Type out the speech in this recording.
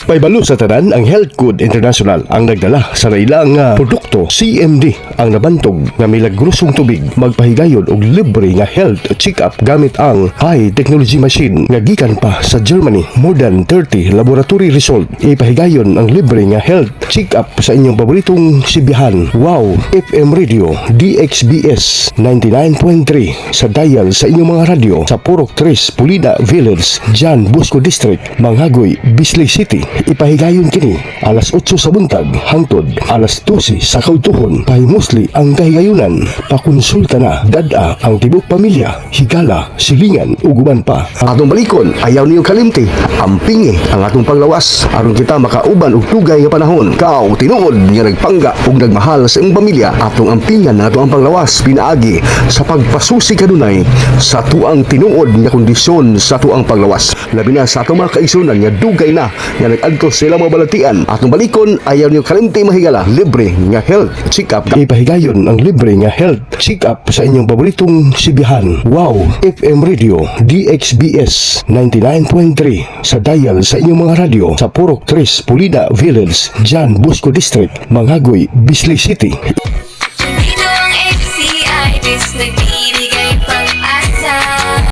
Paibalo sa tanan ang Health Code International ang nagdala sa nailang produkto. CMD ang nabantog nga milagrosong tubig magpahigayon og libre nga health check-up gamit ang high technology machine nga gikan pa sa Germany. More than 30 laboratory result ipahigayon ang libre nga health check-up sa inyong paboritong sibihan. Wow FM Radio DXBS 99.3 sa dial sa inyong mga radyo sa Purok 3 Pulida Village, Jan Busco District, Manghagoy, Bisley City. Ipahigayon kini alas 8 sa buntag hangtod alas 12 sa kautuhon. Pahimusli ang kahigayunan. Pakonsulta na dada ang tibok pamilya, higala, silingan ug uban pa. Atong balikon, ayaw niyo kalimti. Ampingi ang atong panglawas aron kita makauban og tugay nga panahon. Kao tinuod nga nagpangga ug nagmahal sa imong pamilya, atong ampingan nato ang panglawas pinaagi sa pagpasusi kanunay sa tuang tinuod nga kondisyon sa tuang panglawas. Labi na sa atong mga kaigsunan nga dugay na nga nag-adto sila mga balatian. Atong balikon, ayaw niyo kalimti mahigala, libre nga health check-up. Ipahigayon ang libre nga health check-up sa inyong paboritong sibihan. Wow FM Radio DXBS 99.3 sa dial sa inyong mga radyo sa Purok 3 Pulida Village, Jan Busco District, Manghagoy, Bisley City. Dito ang FCI Disney.